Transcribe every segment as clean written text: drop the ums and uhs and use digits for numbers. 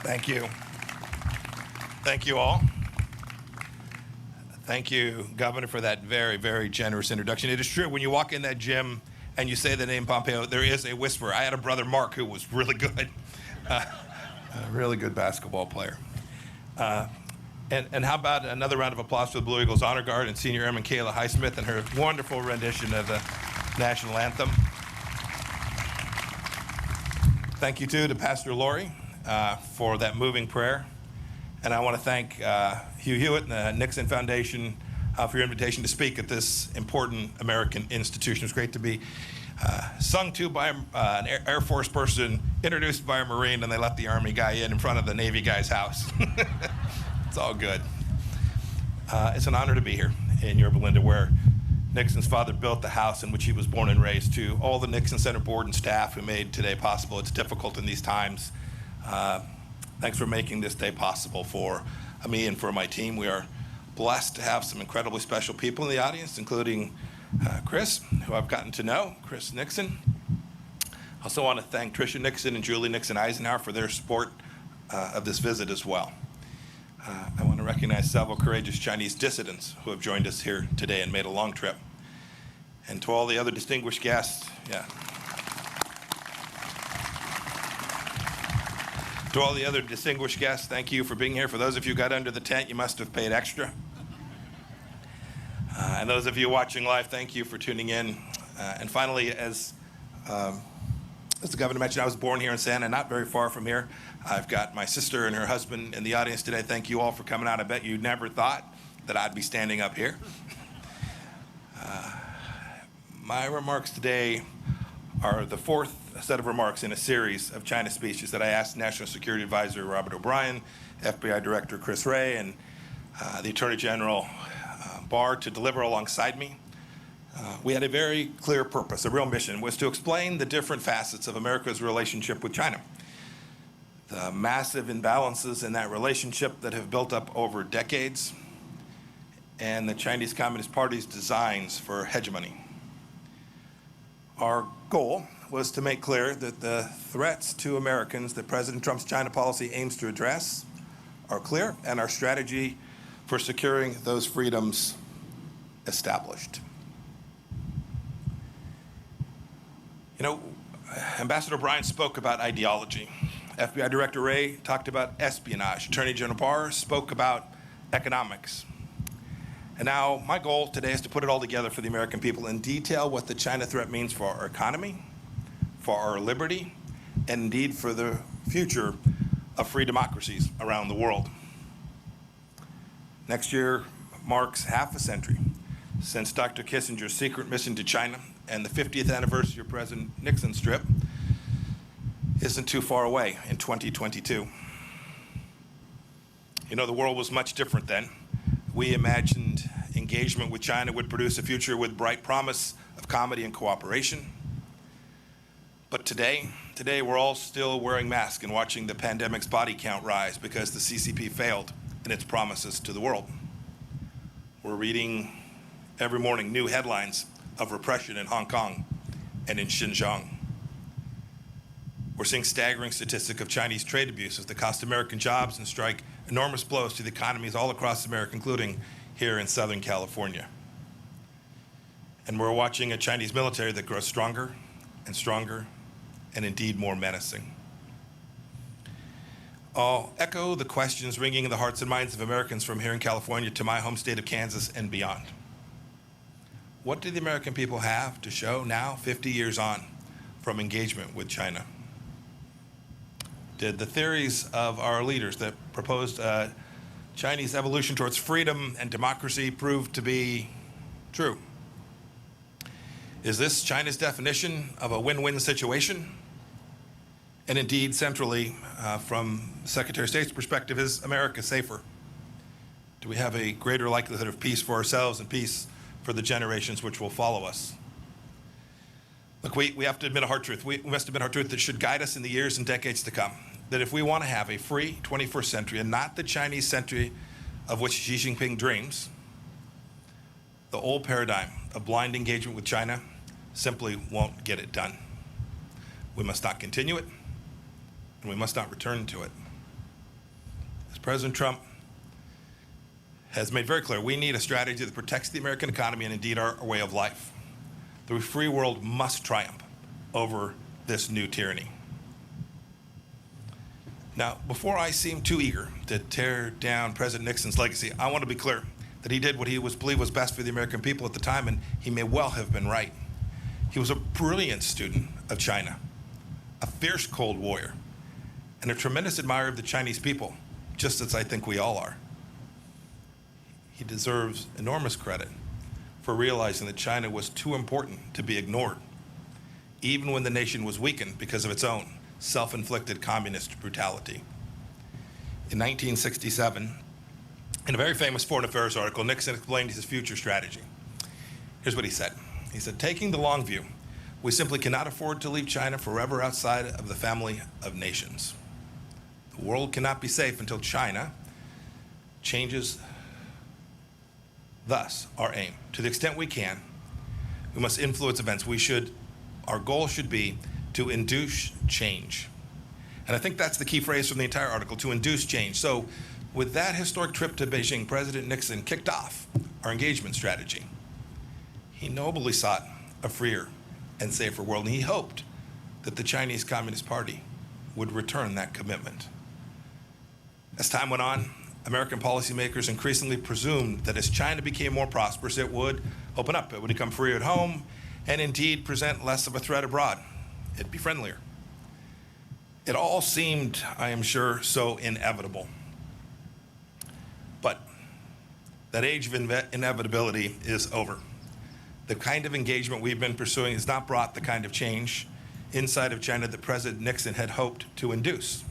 Thank you. Thank you all. Thank you, Governor, for that very, very generous introduction. It is true, when you walk in that gym and you say the name Pompeo, there is a whisper. I had a brother, Mark, who was really good, a really good basketball player. And how about another round of applause for the Blue Eagles Honor Guard and Senior Airman Kayla Highsmith and her wonderful rendition of the national anthem. Thank you, too, to Pastor Lori for that moving prayer. And I want to thank Hugh Hewitt and the Nixon Foundation for your invitation to speak at this important American institution. It's great to be sung to by an Air Force person, introduced by a Marine, and they let the Army guy in front of the Navy guy's house. It's all good. It's an honor to be here in Yorba Linda, where Nixon's father built the house in which he was born and raised. To all the Nixon Center board and staff who made today possible. It's difficult in these times. Thanks for making this day possible for me and for my team. We are blessed to have some incredibly special people in the audience, including Chris, who I've gotten to know, Chris Nixon. I also want to thank Tricia Nixon and Julie Nixon Eisenhower for their support of this visit as well. I want to recognize several courageous Chinese dissidents who have joined us here today and made a long trip. And to all the other distinguished guests, To all the other distinguished guests, thank you for being here. For those of you who got under the tent, you must have paid extra. And those of you watching live, thank you for tuning in. And finally, as the governor mentioned, I was born here in Santa, not very far from here. I've got my sister and her husband in the audience today. Thank you all for coming out. I bet you never thought that I'd be standing up here. My remarks today are the fourth set of remarks in a series of China speeches that I asked National Security Advisor Robert O'Brien, FBI Director Chris Wray, and the Attorney General Barr to deliver alongside me. We had a very clear purpose. A real mission was to explain the different facets of America's relationship with China, the massive imbalances in that relationship that have built up over decades, and the Chinese Communist Party's designs for hegemony. Our goal was to make clear that the threats to Americans that President Trump's China policy aims to address are clear, and our strategy for securing those freedoms established. You know, Ambassador O'Brien spoke about ideology. FBI Director Wray talked about espionage. Attorney General Barr spoke about economics. And now my goal today is to put it all together for the American people and detail what the China threat means for our economy, for our liberty, and indeed for the future of free democracies around the world. Next year marks half a century since Dr. Kissinger's secret mission to China, and the 50th anniversary of President Nixon's trip isn't too far away in 2022. You know, the world was much different then. We imagined engagement with China would produce a future with bright promise of comedy and cooperation. But today we're all still wearing masks and watching the pandemic's body count rise because the C.C.P. failed in its promises to the world. We're reading every morning new headlines of repression in Hong Kong and in Xinjiang. We're seeing staggering statistics of Chinese trade abuses that cost American jobs and strike enormous blows to the economies all across America, including here in Southern California. And we're watching a Chinese military that grows stronger and stronger and indeed more menacing. I'll echo the questions ringing in the hearts and minds of Americans from here in California to my home state of Kansas and beyond. What do the American people have to show now, 50 years on, from engagement with China? Did the theories of our leaders that proposed Chinese evolution towards freedom and democracy prove to be true? Is this China's definition of a win-win situation? And indeed, centrally, from Secretary of State's perspective, is America safer? Do we have a greater likelihood of peace for ourselves and peace for the generations which will follow us? Look, we have to admit a hard truth. We must admit a hard truth that should guide us in the years and decades to come. That if we want to have a free 21st century and not the Chinese century of which Xi Jinping dreams, the old paradigm of blind engagement with China simply won't get it done. We must not continue it, and we must not return to it. President Trump has made very clear we need a strategy that protects the American economy and indeed our way of life. The free world must triumph over this new tyranny. Now, before I seem too eager to tear down President Nixon's legacy, I want to be clear that he did what he believed was best for the American people at the time, and he may well have been right. He was a brilliant student of China, a fierce Cold Warrior, and a tremendous admirer of the Chinese people, just as I think we all are. He deserves enormous credit for realizing that China was too important to be ignored, even when the nation was weakened because of its own self-inflicted communist brutality. In 1967, in a very famous foreign affairs article, Nixon explained his future strategy. Here's what he said. He said, taking the long view, we simply cannot afford to leave China forever outside of the family of nations. The world cannot be safe until China changes. Thus, our aim, to the extent we can, we must influence events. Our goal should be to induce change. And I think that's the key phrase from the entire article, to induce change. So with that historic trip to Beijing, President Nixon kicked off our engagement strategy. He nobly sought a freer and safer world, and he hoped that the Chinese Communist Party would return that commitment. As time went on, American policymakers increasingly presumed that as China became more prosperous, it would open up, it would become freer at home, and indeed present less of a threat abroad. It'd be friendlier. It all seemed, I am sure, so inevitable. But that age of inevitability is over. The kind of engagement we've been pursuing has not brought the kind of change inside of China that President Nixon had hoped to induce.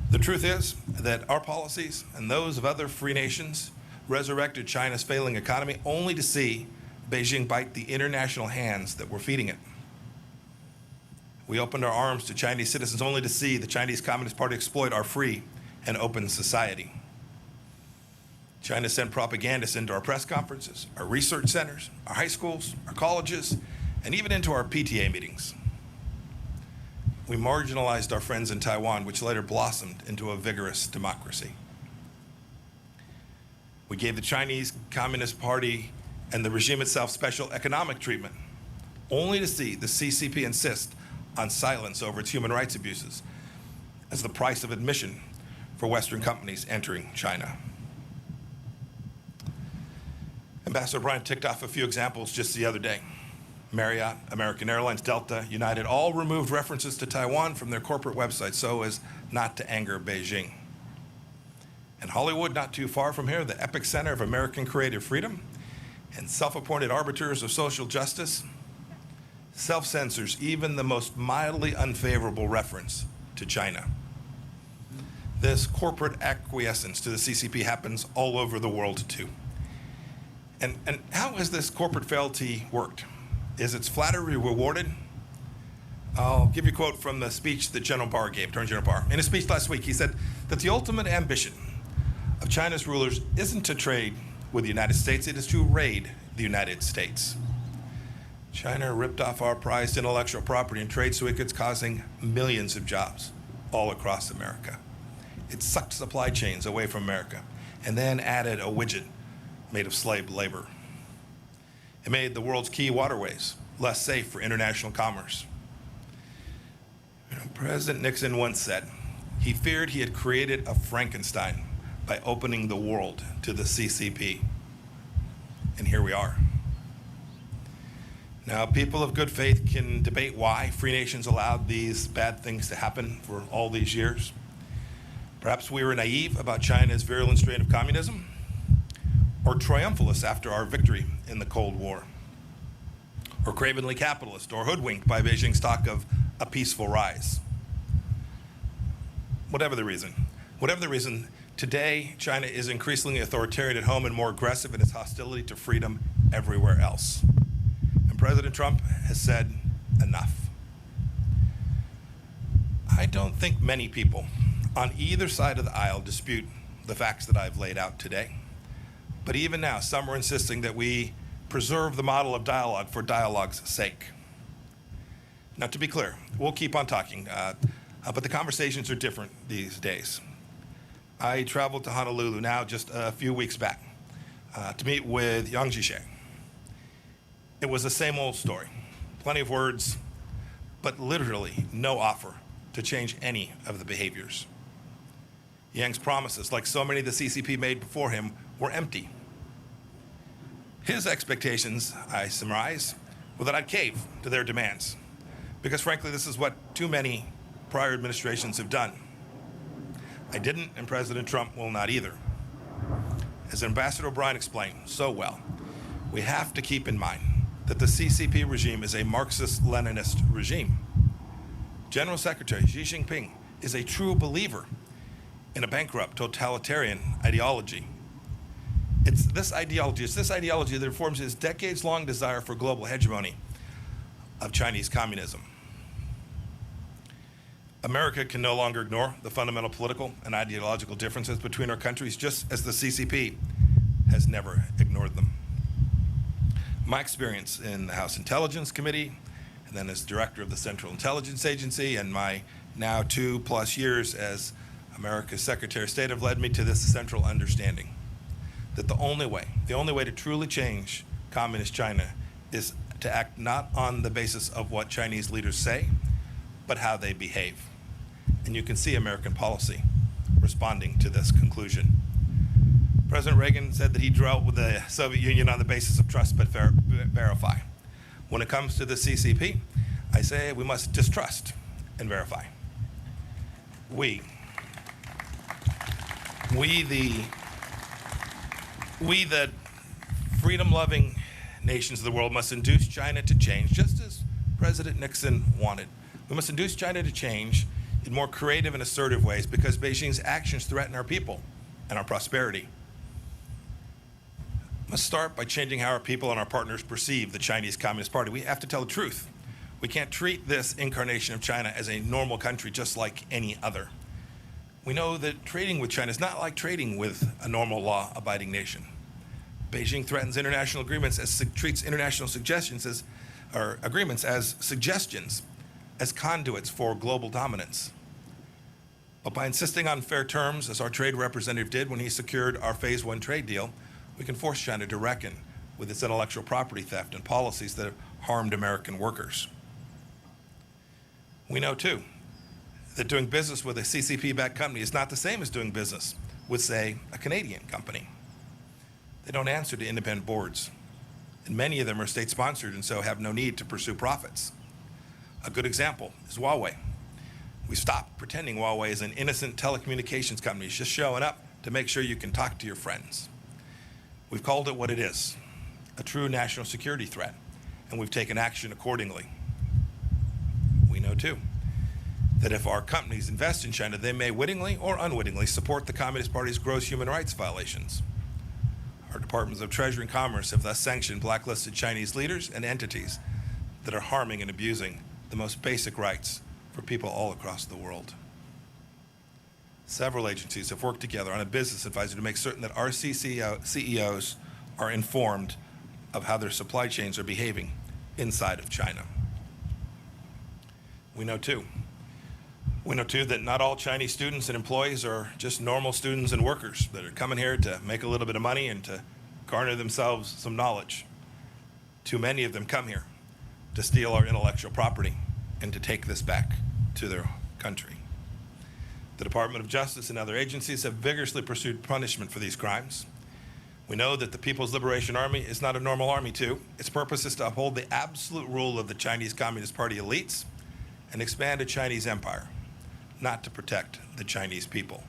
The truth is that our policies and those of other free nations resurrected China's failing economy only to see Beijing bite the international hands that were feeding it. We opened our arms to Chinese citizens only to see the Chinese Communist Party exploit our free and open society. China sent propagandists into our press conferences, our research centers, our high schools, our colleges, and even into our PTA meetings. We marginalized our friends in Taiwan, which later blossomed into a vigorous democracy. We gave the Chinese Communist Party and the regime itself special economic treatment, only to see the C.C.P. insist on silence over its human rights abuses as the price of admission for Western companies entering China. Ambassador Bryant ticked off a few examples just the other day. Marriott, American Airlines, Delta, United all removed references to Taiwan from their corporate websites so as not to anger Beijing. And Hollywood, not too far from here, the epicenter of American creative freedom and self-appointed arbiters of social justice, self-censors even the most mildly unfavorable reference to China. This corporate acquiescence to the C.C.P. happens all over the world too. And how has this corporate fealty worked? Is its flattery rewarded? I'll give you a quote from the speech that General Barr gave, Attorney General Barr. In a speech last week, he said that the ultimate ambition of China's rulers isn't to trade with the United States, it is to raid the United States. China ripped off our prized intellectual property and trade secrets, causing millions of jobs all across America. It sucked supply chains away from America and then added a widget made of slave labor. It made the world's key waterways less safe for international commerce. President Nixon once said he feared he had created a Frankenstein by opening the world to the C.C.P. And here we are. Now, people of good faith can debate why free nations allowed these bad things to happen for all these years. Perhaps we were naive about China's virulent strain of communism, or triumphalists after our victory in the Cold War, or cravenly capitalist, or hoodwinked by Beijing's talk of a peaceful rise. Whatever the reason, today China is increasingly authoritarian at home and more aggressive in its hostility to freedom everywhere else. And President Trump has said enough. I don't think many people on either side of the aisle dispute the facts that I've laid out today. But even now, some are insisting that we preserve the model of dialogue for dialogue's sake. Now, to be clear, we'll keep on talking, but the conversations are different these days. I traveled to Honolulu now just a few weeks back to meet with Yang Jisheng. It was the same old story. Plenty of words, but literally no offer to change any of the behaviors. Yang's promises, like so many the C.C.P. made before him, were empty. His expectations, I surmise, were that I'd cave to their demands, because frankly, this is what too many prior administrations have done. I didn't, and President Trump will not either. As Ambassador O'Brien explained so well, we have to keep in mind that the C.C.P. regime is a Marxist-Leninist regime. General Secretary Xi Jinping is a true believer in a bankrupt totalitarian ideology. It's this ideology that informs his decades-long desire for global hegemony of Chinese communism. America can no longer ignore the fundamental political and ideological differences between our countries, just as the C.C.P. has never ignored them. My experience in the House Intelligence Committee, and then as director of the Central Intelligence Agency, and my now 2+ years as America's Secretary of State have led me to this central understanding that the only way to truly change communist China is to act not on the basis of what Chinese leaders say, but how they behave. And you can see American policy responding to this conclusion. President Reagan said that he dealt with the Soviet Union on the basis of trust but verify. When it comes to the C.C.P., I say we must distrust and verify. We the freedom-loving nations of the world must induce China to change, just as President Nixon wanted. We must induce China to change in more creative and assertive ways because Beijing's actions threaten our people and our prosperity. We must start by changing how our people and our partners perceive the Chinese Communist Party. We have to tell the truth. We can't treat this incarnation of China as a normal country just like any other. We know that trading with China is not like trading with a normal law-abiding nation. Beijing threatens international agreements treats international agreements as suggestions, as conduits for global dominance. But by insisting on fair terms, as our trade representative did when he secured our Phase 1 trade deal, we can force China to reckon with its intellectual property theft and policies that have harmed American workers. We know, too, that doing business with a C.C.P.-backed company is not the same as doing business with, say, a Canadian company. They don't answer to independent boards, and many of them are state-sponsored and so have no need to pursue profits. A good example is Huawei. We stopped pretending Huawei is an innocent telecommunications company just showing up to make sure you can talk to your friends. We've called it what it is, a true national security threat, and we've taken action accordingly. We know, too, that if our companies invest in China, they may wittingly or unwittingly support the Communist Party's gross human rights violations. Our Departments of Treasury and Commerce have thus sanctioned blacklisted Chinese leaders and entities that are harming and abusing the most basic rights for people all across the world. Several agencies have worked together on a business advisor to make certain that our CEOs are informed of how their supply chains are behaving inside of China. We know too that not all Chinese students and employees are just normal students and workers that are coming here to make a little bit of money and to garner themselves some knowledge. Too many of them come here to steal our intellectual property and to take this back to their country. The Department of Justice and other agencies have vigorously pursued punishment for these crimes. We know that the People's Liberation Army is not a normal army too. Its purpose is to uphold the absolute rule of the Chinese Communist Party elites and expand a Chinese empire, not to protect the Chinese people.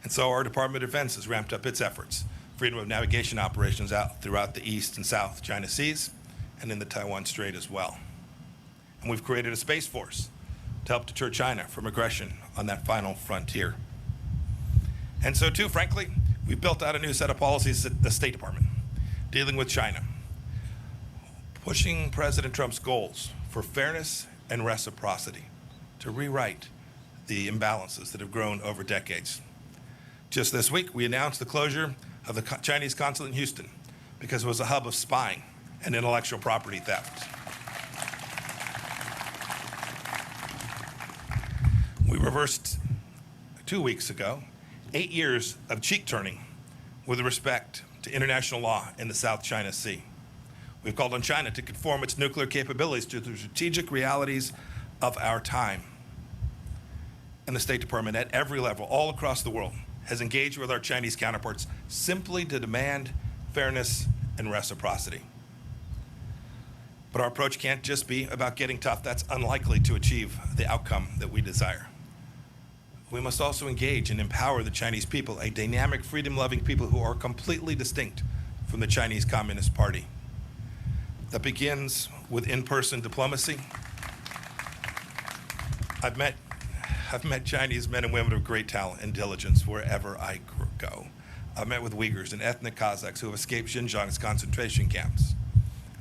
And so our Department of Defense has ramped up its efforts, freedom of navigation operations out throughout the East and South China Seas and in the Taiwan Strait as well. And we've created a space force to help deter China from aggression on that final frontier. And so too, frankly, we've built out a new set of policies at the State Department dealing with China, pushing President Trump's goals for fairness and reciprocity to rewrite the imbalances that have grown over decades. Just this week, we announced the closure of the Chinese consulate in Houston because it was a hub of spying and intellectual property theft. We reversed 2 weeks ago 8 years of cheek turning with respect to international law in the South China Sea. We've called on China to conform its nuclear capabilities to the strategic realities of our time. And the State Department at every level, all across the world, has engaged with our Chinese counterparts simply to demand fairness and reciprocity. But our approach can't just be about getting tough. That's unlikely to achieve the outcome that we desire. We must also engage and empower the Chinese people, a dynamic, freedom-loving people who are completely distinct from the Chinese Communist Party. That begins with in-person diplomacy. I've met Chinese men and women of great talent and diligence wherever I go. I've met with Uyghurs and ethnic Kazakhs who have escaped Xinjiang's concentration camps.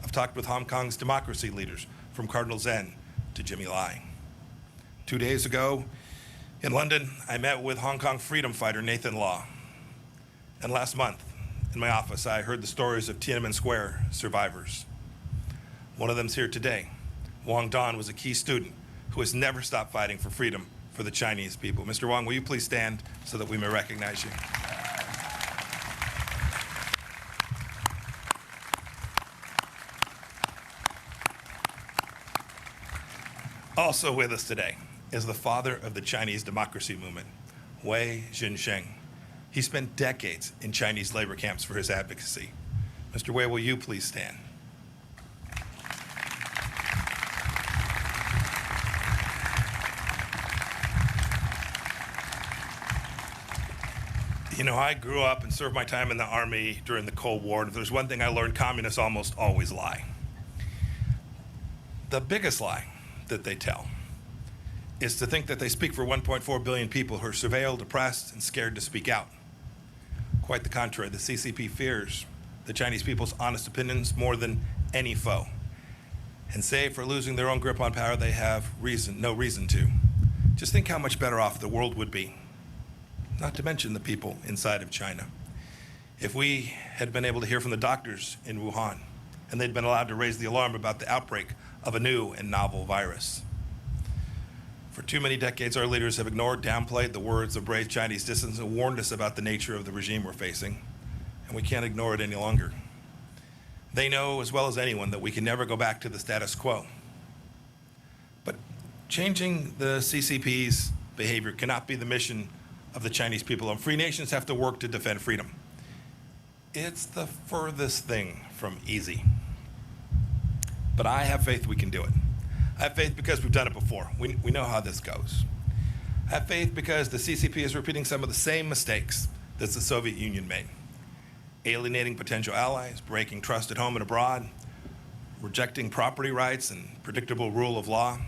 I've talked with Hong Kong's democracy leaders, from Cardinal Zen to Jimmy Lai. 2 days ago in London, I met with Hong Kong freedom fighter Nathan Law. And last month, in my office, I heard the stories of Tiananmen Square survivors. One of them's here today. Wang Dan was a key student who has never stopped fighting for freedom for the Chinese people. Mr. Wang, will you please stand so that we may recognize you? Also with us today is the father of the Chinese democracy movement, Wei Jinsheng. He spent decades in Chinese labor camps for his advocacy. Mr. Wei, will you please stand? You know, I grew up and served my time in the Army during the Cold War, and if there's one thing I learned, communists almost always lie. The biggest lie that they tell is to think that they speak for 1.4 billion people who are surveilled, oppressed, and scared to speak out. Quite the contrary, the C.C.P. fears the Chinese people's honest opinions more than any foe. And save for losing their own grip on power, they have no reason to. Just think how much better off the world would be, not to mention the people inside of China, if we had been able to hear from the doctors in Wuhan and they'd been allowed to raise the alarm about the outbreak of a new and novel virus. For too many decades, our leaders have ignored, downplayed the words of brave Chinese dissidents and warned us about the nature of the regime we're facing, and we can't ignore it any longer. They know as well as anyone that we can never go back to the status quo. But changing the CCP's behavior cannot be the mission of the Chinese people, and free nations have to work to defend freedom. It's the furthest thing from easy. But I have faith we can do it. I have faith because we've done it before. We know how this goes. I have faith because the CCP is repeating some of the same mistakes that the Soviet Union made. Alienating potential allies, breaking trust at home and abroad, rejecting property rights and predictable rule of law.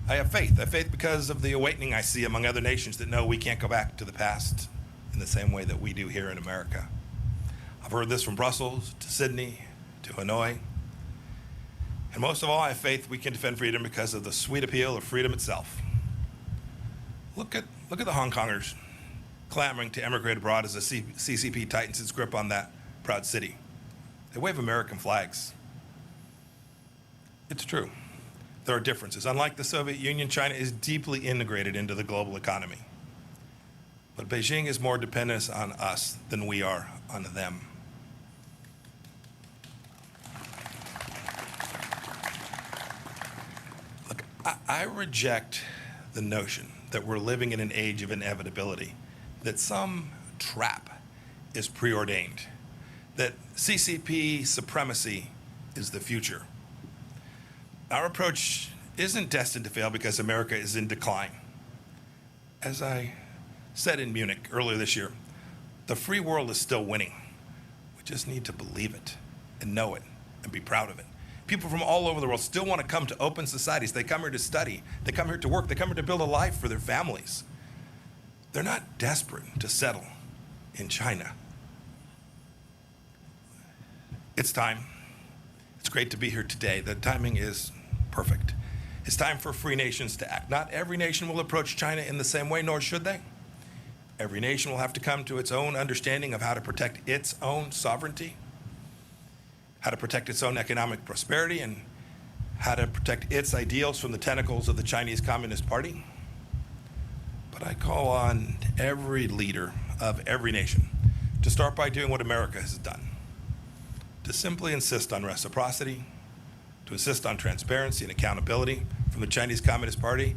I have faith. I have faith because of the awakening I see among other nations that know we can't go back to the past in the same way that we do here in America. I've heard this from Brussels to Sydney to Hanoi. And most of all, I have faith we can defend freedom because of the sweet appeal of freedom itself. Look at the Hong Kongers clamoring to emigrate abroad as the CCP tightens its grip on that proud city. They wave American flags. It's true. There are differences. Unlike the Soviet Union, China is deeply integrated into the global economy. But Beijing is more dependent on us than we are on them. Look, I reject the notion that we're living in an age of inevitability, that some trap is preordained, that CCP supremacy is the future. Our approach isn't destined to fail because America is in decline. As I said in Munich earlier this year, the free world is still winning. We just need to believe it and know it and be proud of it. People from all over the world still want to come to open societies. They come here to study. They come here to work. They come here to build a life for their families. They're not desperate to settle in China. It's time. It's great to be here today. The timing is perfect. It's time for free nations to act. Not every nation will approach China in the same way, nor should they. Every nation will have to come to its own understanding of how to protect its own sovereignty, how to protect its own economic prosperity, and how to protect its ideals from the tentacles of the Chinese Communist Party. But But I call on every leader of every nation to start by doing what America has done, to simply insist on reciprocity, to insist on transparency and accountability from the Chinese Communist Party.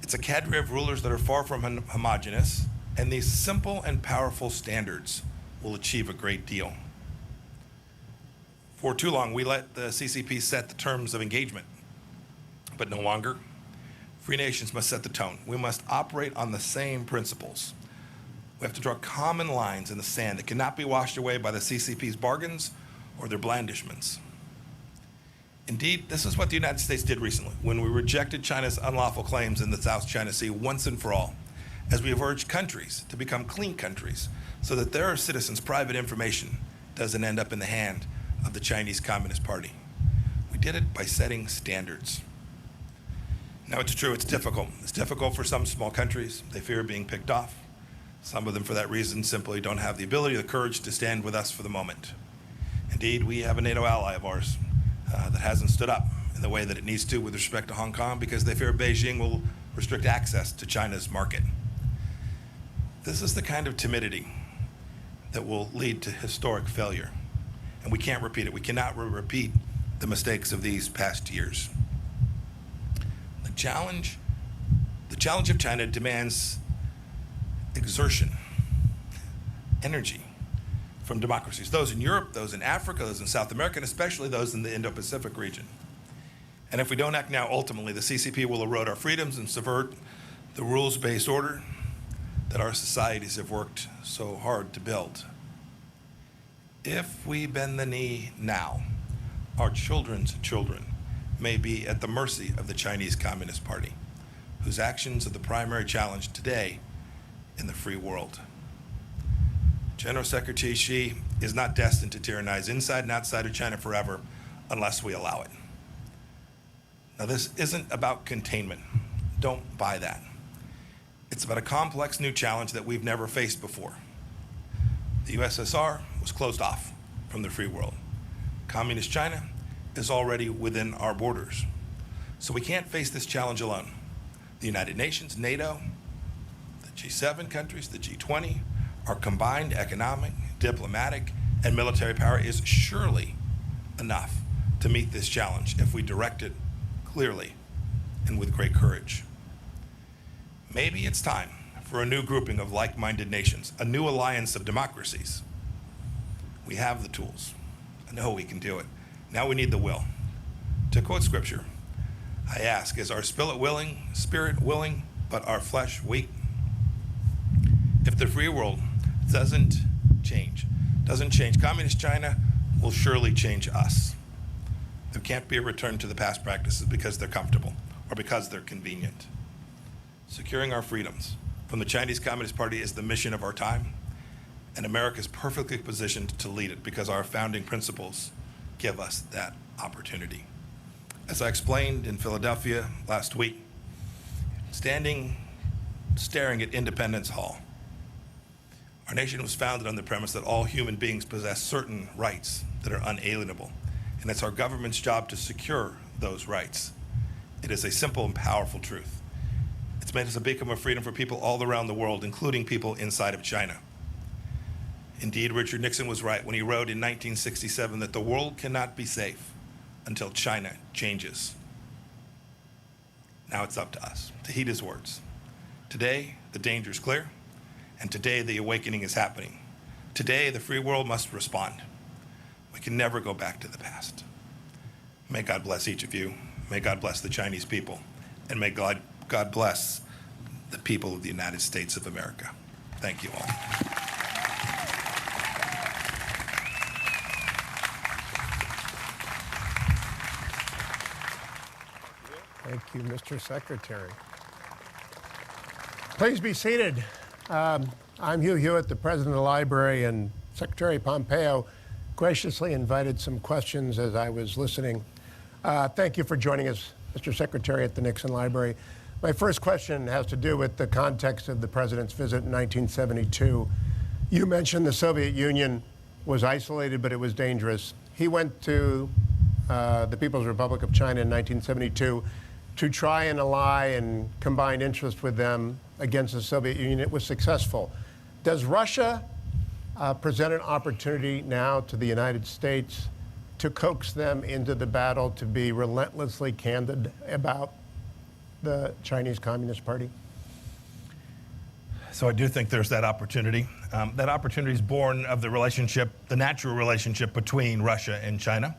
It's a cadre of rulers that are far from homogenous, and these simple and powerful standards will achieve a great deal. For too long, we let the CCP set the terms of engagement, but no longer. Free nations must set the tone. We must operate on the same principles. We have to draw common lines in the sand that cannot be washed away by the CCP's bargains or their blandishments. Indeed, this is what the United States did recently when we rejected China's unlawful claims in the South China Sea once and for all, as we have urged countries to become clean countries so that their citizens' private information doesn't end up in the hand of the Chinese Communist Party. We did it by setting standards. Now, it's true, it's difficult. It's difficult for some small countries. They fear being picked off. Some of them, for that reason, simply don't have the ability or the courage to stand with us for the moment. Indeed, we have a NATO ally of ours that hasn't stood up in the way that it needs to with respect to Hong Kong because they fear Beijing will restrict access to China's market. This is the kind of timidity that will lead to historic failure, and we can't repeat it. We cannot repeat the mistakes of these past years. The challenge of China demands exertion, energy from democracies, those in Europe, those in Africa, those in South America, and especially those in the Indo-Pacific region. And if we don't act now, ultimately, the CCP will erode our freedoms and subvert the rules-based order that our societies have worked so hard to build. If we bend the knee now, our children's children may be at the mercy of the Chinese Communist Party, whose actions are the primary challenge today in the free world. General Secretary Xi is not destined to tyrannize inside and outside of China forever unless we allow it. Now, this isn't about containment. Don't buy that. It's about a complex new challenge that we've never faced before. The USSR was closed off from the free world. Communist China is already within our borders. So we can't face this challenge alone. The United Nations, NATO, the G7 countries, the G20, our combined economic, diplomatic, and military power is surely enough to meet this challenge if we direct it clearly and with great courage. Maybe it's time for a new grouping of like-minded nations, a new alliance of democracies. We have the tools. I know we can do it. Now we need the will. To quote scripture, I ask, is our spirit willing, but our flesh weak? If the free world doesn't change, Communist China will surely change us. There can't be a return to the past practices because they're comfortable or because they're convenient. Securing our freedoms from the Chinese Communist Party is the mission of our time, and America is perfectly positioned to lead it because our founding principles give us that opportunity. As I explained in Philadelphia last week, staring at Independence Hall, our nation was founded on the premise that all human beings possess certain rights that are unalienable, and it's our government's job to secure those rights. It is a simple and powerful truth. It's made us a beacon of freedom for people all around the world, including people inside of China. Indeed, Richard Nixon was right when he wrote in 1967 that the world cannot be safe until China changes. Now it's up to us to heed his words. Today, the danger is clear, and today the awakening is happening. Today, the free world must respond. We can never go back to the past. May God bless each of you. May God bless the Chinese people. And may God bless the people of the United States of America. Thank you all. Thank you, Mr. Secretary. Please be seated. I'm Hugh Hewitt, the president of the library, and Secretary Pompeo graciously invited some questions as I was listening. Thank you for joining us, Mr. Secretary, at the Nixon Library. My first question has to do with the context of the president's visit in 1972. You mentioned the Soviet Union was isolated, but it was dangerous. He went to the People's Republic of China in 1972. to try and ally and combine interest with them against the Soviet Union. It was successful. Does Russia present an opportunity now to the United States to coax them into the battle to be relentlessly candid about the Chinese Communist Party? So I do think there's that opportunity. That opportunity is born of the relationship, the natural relationship between Russia and China.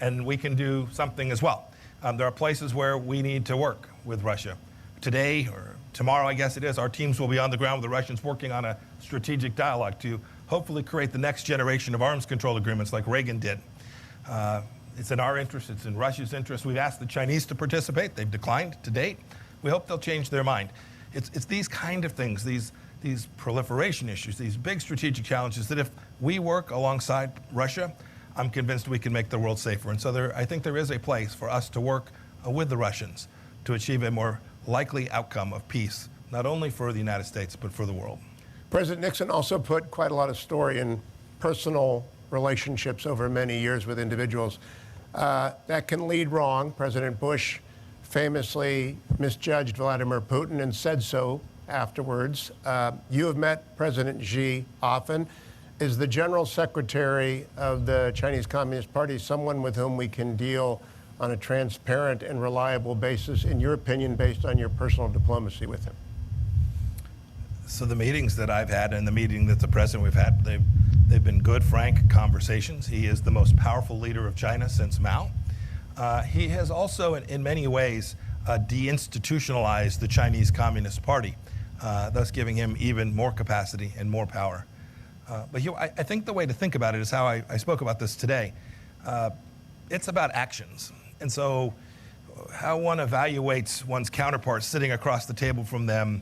And we can do something as well. There are places where we need to work with Russia. Today, or tomorrow, I guess it is, our teams will be on the ground with the Russians working on a strategic dialogue to hopefully create the next generation of arms control agreements like Reagan did. It's in our interest, it's in Russia's interest. We've asked the Chinese to participate. They've declined to date. We hope they'll change their mind. It's these kind of things, these proliferation issues, these big strategic challenges that if we work alongside Russia, I'm convinced we can make the world safer. And so I think there is a place for us to work with the Russians to achieve a more likely outcome of peace, not only for the United States, but for the world. President Nixon also put quite a lot of story in personal relationships over many years with individuals. That can lead wrong. President Bush famously misjudged Vladimir Putin and said so afterwards. You have met President Xi often. Is the General Secretary of the Chinese Communist Party someone with whom we can deal on a transparent and reliable basis, in your opinion, based on your personal diplomacy with him? So the meetings that I've had and the meeting that the president we've had, they've been good, frank conversations. He is the most powerful leader of China since Mao. He has also, in many ways, deinstitutionalized the Chinese Communist Party, thus giving him even more capacity and more power. But I think the way to think about it is how I spoke about this today. It's about actions. And so how one evaluates one's counterparts sitting across the table from them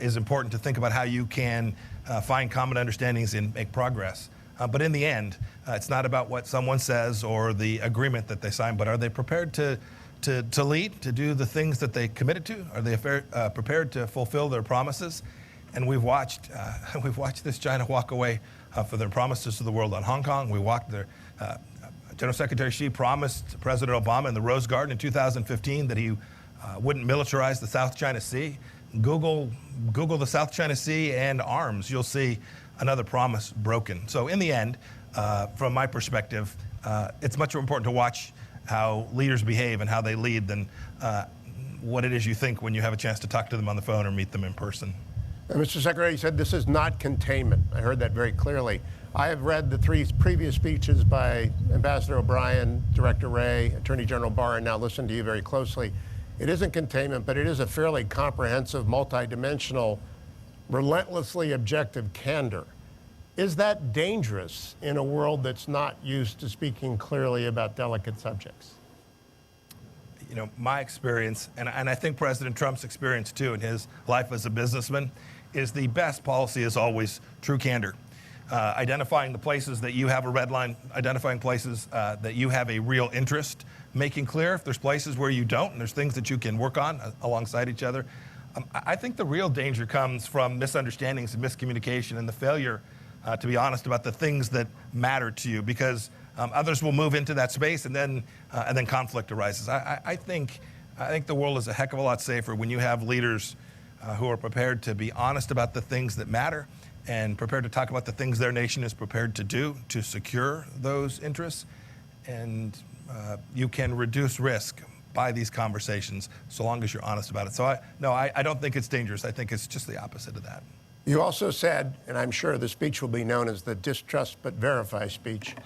is important to think about how you can find common understandings and make progress. But in the end, it's not about what someone says or the agreement that they sign, but are they prepared to lead, to do the things that they committed to? Are they prepared to fulfill their promises? And we've watched this China walk away for their promises to the world on Hong Kong. We walked their General Secretary Xi promised President Obama in the Rose Garden in 2015 that he wouldn't militarize the South China Sea. Google the South China Sea and arms. You'll see another promise broken. So in the end, from my perspective, it's much more important to watch how leaders behave and how they lead than what it is you think when you have a chance to talk to them on the phone or meet them in person. Mr. Secretary, you said this is not containment. I heard that very clearly. I have read the 3 previous speeches by Ambassador O'Brien, Director Wray, Attorney General Barr, and now listen to you very closely. It isn't containment, but it is a fairly comprehensive, multidimensional, relentlessly objective candor. Is that dangerous in a world that's not used to speaking clearly about delicate subjects? You know, my experience, and I think President Trump's experience too in his life as a businessman, is the best policy is always true candor. Identifying the places that you have a red line, identifying places that you have a real interest, making clear if there's places where you don't and there's things that you can work on alongside each other. I think the real danger comes from misunderstandings and miscommunication and the failure to be honest about the things that matter to you, because others will move into that space and then conflict arises. I think the world is a heck of a lot safer when you have leaders who are prepared to be honest about the things that matter and prepared to talk about the things their nation is prepared to do to secure those interests. And you can reduce risk by these conversations so long as you're honest about it. So I don't think it's dangerous. I think it's just the opposite of that. You also said, and I'm sure the speech will be known as the distrust but verify speech.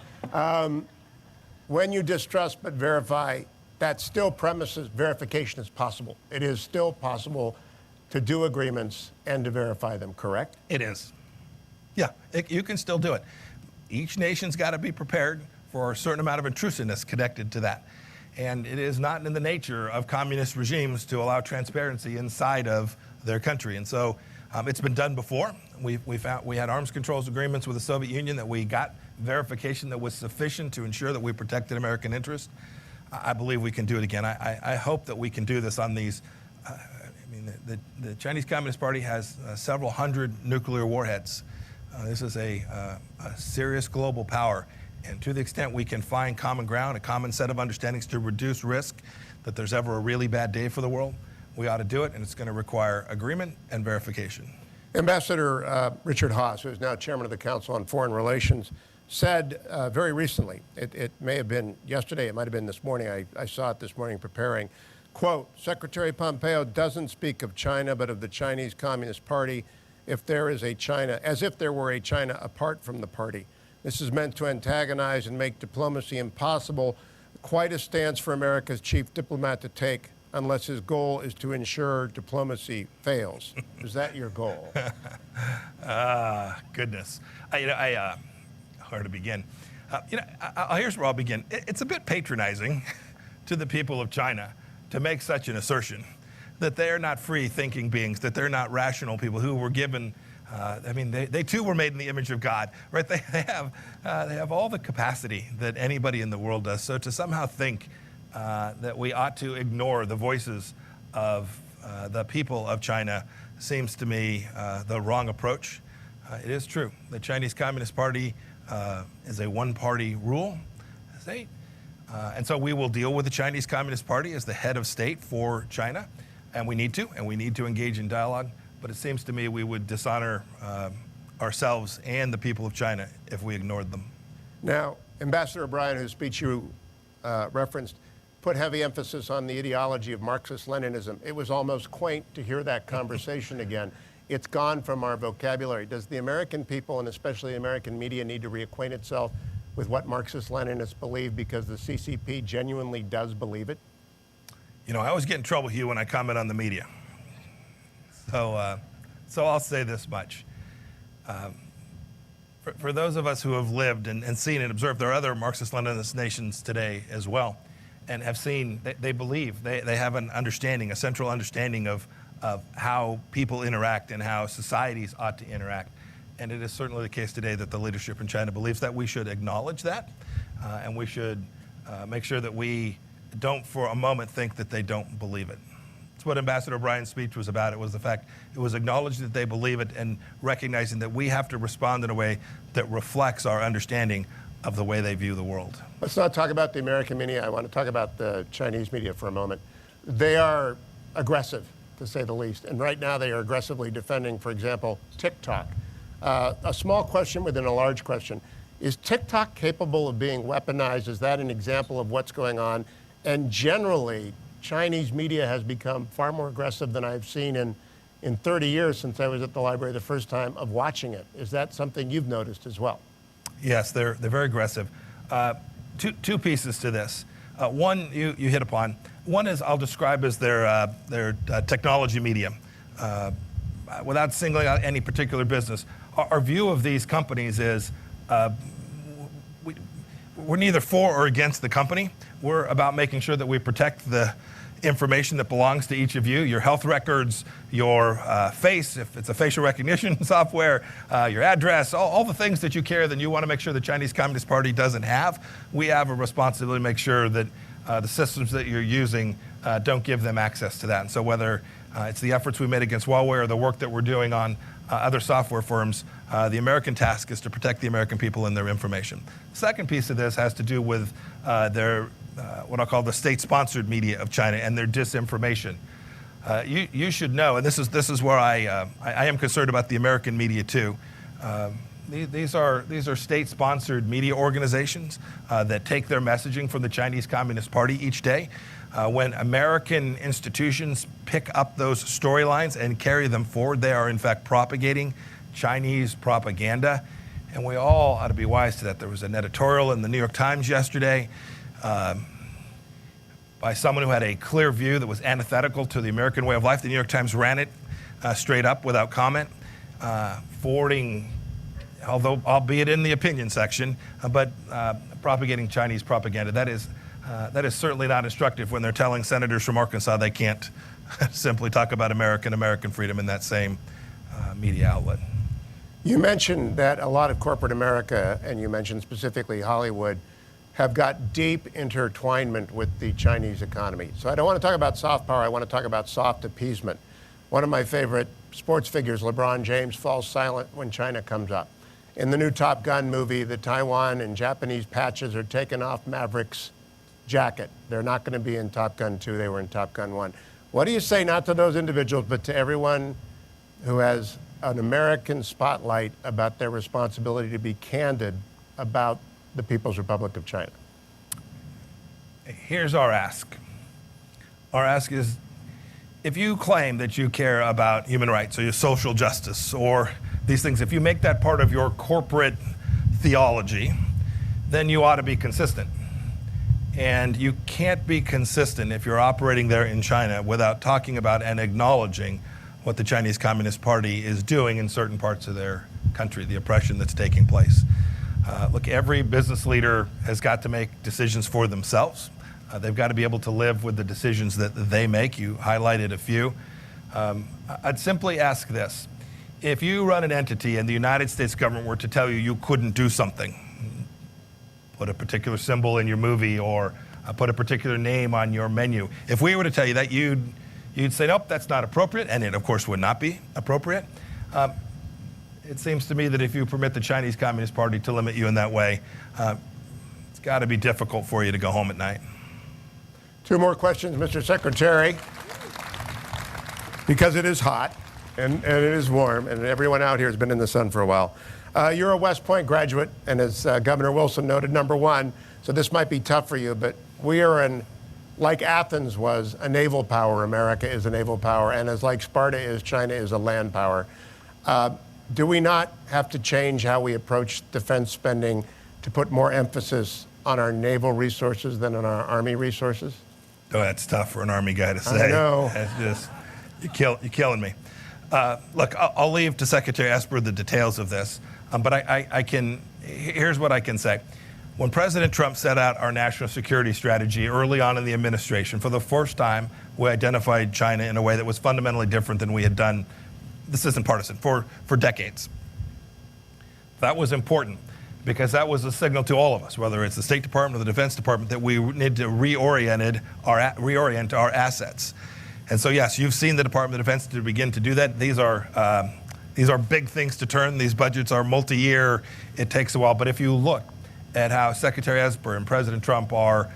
When you distrust but verify, that still premises verification is possible. It is still possible to do agreements and to verify them, correct? It is. Yeah, you can still do it. Each nation's got to be prepared for a certain amount of intrusiveness connected to that. And it is not in the nature of communist regimes to allow transparency inside of their country. And so it's been done before. We had arms controls agreements with the Soviet Union that we got verification that was sufficient to ensure that we protected American interests. I believe we can do it again. I hope that we can do this on these. The Chinese Communist Party has several hundred nuclear warheads. This is a serious global power, And to the extent we can find common ground, a common set of understandings to reduce risk that there's ever a really bad day for the world, we ought to do it, and it's going to require agreement and verification. Ambassador Richard Haass, who is now chairman of the Council on Foreign Relations, said very recently, it may have been yesterday, it might have been this morning, I saw it this morning preparing, quote, Secretary Pompeo doesn't speak of China, but of the Chinese Communist Party if there is a China, as if there were a China apart from the party. This is meant to antagonize and make diplomacy impossible, quite a stance for America's chief diplomat to take unless his goal is to ensure diplomacy fails. Is that your goal? Goodness. Where to begin? Here's where I'll begin. It's a bit patronizing to the people of China to make such an assertion that they are not free-thinking beings, that they're not rational people who were given, they too were made in the image of God, right? They have all the capacity that anybody in the world does. So to somehow think that we ought to ignore the voices of the people of China seems to me the wrong approach. It is true. The Chinese Communist Party is a one-party rule state. And so we will deal with the Chinese Communist Party as the head of state for China. And we need to engage in dialogue. But it seems to me we would dishonor ourselves and the people of China if we ignored them. Now, Ambassador O'Brien, whose speech you referenced, put heavy emphasis on the ideology of Marxist-Leninism. It was almost quaint to hear that conversation again. It's gone from our vocabulary. Does the American people, and especially the American media, need to reacquaint itself with what Marxist-Leninists believe because the C.C.P. genuinely does believe it? You know, I always get in trouble, Hugh, when I comment on the media. So I'll say this much. For those of us who have lived and seen and observed, there are other Marxist-Leninist nations today as well, and have seen, they believe, they have an understanding, a central understanding of how people interact and how societies ought to interact. And it is certainly the case today that the leadership in China believes that. We should acknowledge that, and we should make sure that we don't for a moment think that they don't believe it. That's what Ambassador O'Brien's speech was about. It was the fact, it was acknowledging that they believe it and recognizing that we have to respond in a way that reflects our understanding of the way they view the world. Let's not talk about the American media. I want to talk about the Chinese media for a moment. They are aggressive, to say the least. And right now they are aggressively defending, for example, TikTok. A small question within a large question. Is TikTok capable of being weaponized? Is that an example of what's going on? And generally, Chinese media has become far more aggressive than I've seen in 30 years since I was at the library the first time of watching it. Is that something you've noticed as well? Yes, they're very aggressive. Two pieces to this. One you hit upon. One is I'll describe as their technology media. Without singling out any particular business, our view of these companies is we're neither for or against the company. We're about making sure that we protect the information that belongs to each of you, your health records, your face, if it's a facial recognition software, your address, all the things that you carry that you want to make sure the Chinese Communist Party doesn't have. We have a responsibility to make sure that the systems that you're using don't give them access to that. And so whether it's the efforts we made against Huawei or the work that we're doing on other software firms, the American task is to protect the American people and their information. Second piece of this has to do with their what I'll call the state-sponsored media of China and their disinformation. You should know, and this is where I am concerned about the American media too. These are state-sponsored media organizations that take their messaging from the Chinese Communist Party each day. When American institutions pick up those storylines and carry them forward, they are in fact propagating Chinese propaganda, and we all ought to be wise to that. There was an editorial in the New York Times yesterday by someone who had a clear view that was antithetical to the American way of life. The New York Times ran it straight up without comment, forwarding, although albeit in the opinion section, but propagating Chinese propaganda. That is certainly not instructive when they're telling senators from Arkansas they can't simply talk about American freedom in that same media outlet. You mentioned that a lot of corporate America, and you mentioned specifically Hollywood, have got deep intertwinement with the Chinese economy. So I don't want to talk about soft power, I want to talk about soft appeasement. One of my favorite sports figures, LeBron James, falls silent when China comes up. In the new Top Gun movie, the Taiwan and Japanese patches are taken off Maverick's jacket. They're not going to be in Top Gun 2. They were in Top Gun 1. What do you say, not to those individuals, but to everyone who has an American spotlight about their responsibility to be candid about the People's Republic of China? Here's our ask. Our ask is, if you claim that you care about human rights or your social justice or these things, if you make that part of your corporate theology, then you ought to be consistent. And you can't be consistent if you're operating there in China without talking about and acknowledging what the Chinese Communist Party is doing in certain parts of their country, the oppression that's taking place. Look, every business leader has got to make decisions for themselves. They've got to be able to live with the decisions that they make. You highlighted a few. I'd simply ask this. If you run an entity and the United States government were to tell you you couldn't do something, put a particular symbol in your movie or put a particular name on your menu, if we were to tell you that, you'd say, nope, that's not appropriate, and it, of course, would not be appropriate. It seems to me that if you permit the Chinese Communist Party to limit you in that way, it's got to be difficult for you to go home at night. Two more questions, Mr. Secretary. Because it is hot and it is warm, and everyone out here has been in the sun for a while. You're a West Point graduate, and as Governor Wilson noted, #1, so this might be tough for you, but we are in, like Athens was a naval power, America is a naval power, and as like Sparta is, China is a land power. Do we not have to change how we approach defense spending to put more emphasis on our naval resources than on our Army resources? Oh, that's tough for an Army guy to say. I know. That's just, you're killing me. Look, I'll leave to Secretary Esper the details of this, but here's what I can say. When President Trump set out our national security strategy early on in the administration, for the first time, we identified China in a way that was fundamentally different than we had done, this isn't partisan, for decades. That was important because that was a signal to all of us, whether it's the State Department or the Defense Department, that we need to reorient our assets. And so, yes, you've seen the Department of Defense to begin to do that. These are big things to turn. These budgets are multi-year. It takes a while. But if you look at how Secretary Esper and President Trump are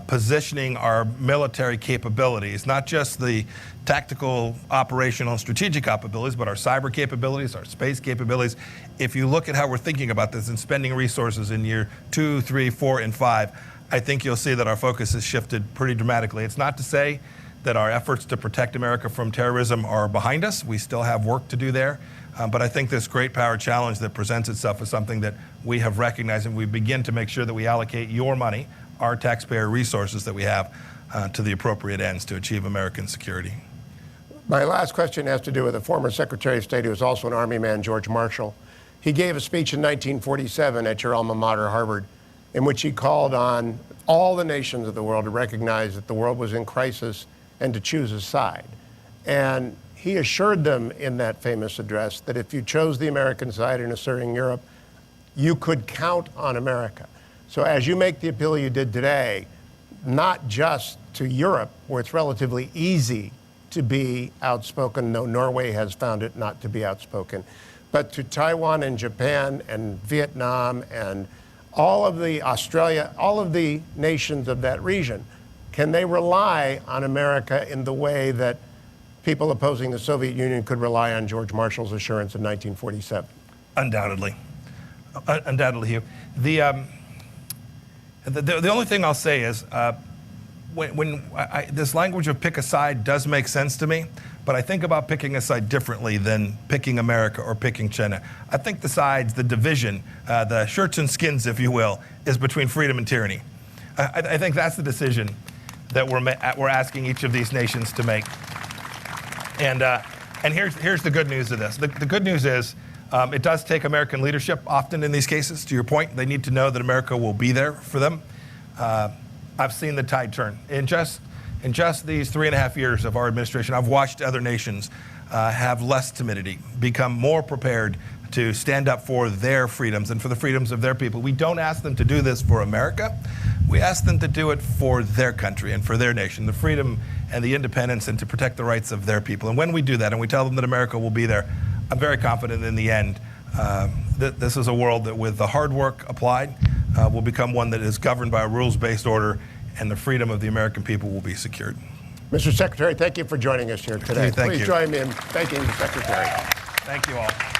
positioning our military capabilities, not just the tactical, operational, and strategic capabilities, but our cyber capabilities, our space capabilities. If you look at how we're thinking about this and spending resources in year 2, 3, 4, and 5, I think you'll see that our focus has shifted pretty dramatically. It's not to say that our efforts to protect America from terrorism are behind us. We still have work to do there. But I think this great power challenge that presents itself is something that we have recognized, and we begin to make sure that we allocate your money, our taxpayer resources that we have, to the appropriate ends to achieve American security. My last question has to do with the former Secretary of State who was also an Army man, George Marshall. He gave a speech in 1947 at your alma mater, Harvard, in which he called on all the nations of the world to recognize that the world was in crisis and to choose a side. And he assured them in that famous address that if you chose the American side in asserting Europe, you could count on America. So as you make the appeal you did today, not just to Europe, where it's relatively easy to be outspoken, though Norway has found it not to be outspoken, but to Taiwan and Japan and Vietnam and all of the Australia, all of the nations of that region, can they rely on America in the way that people opposing the Soviet Union could rely on George Marshall's assurance in 1947? Undoubtedly. Undoubtedly, Hugh. The only thing I'll say is this language of pick a side does make sense to me, but I think about picking a side differently than picking America or picking China. I think the sides, the division, the shirts and skins, if you will, is between freedom and tyranny. I think that's the decision that we're asking each of these nations to make. And here's the good news of this. The good news is it does take American leadership often in these cases. To your point, they need to know that America will be there for them. I've seen the tide turn. In just these 3.5 years of our administration, I've watched other nations have less timidity, become more prepared to stand up for their freedoms and for the freedoms of their people. We don't ask them to do this for America. We ask them to do it for their country and for their nation, the freedom and the independence, and to protect the rights of their people. And when we do that and we tell them that America will be there, I'm very confident in the end this is a world that, with the hard work applied, will become one that is governed by a rules-based order, and the freedom of the American people will be secured. Mr. Secretary, thank you for joining us here today. Thank you. Please join me in thanking the Secretary. Thank you all.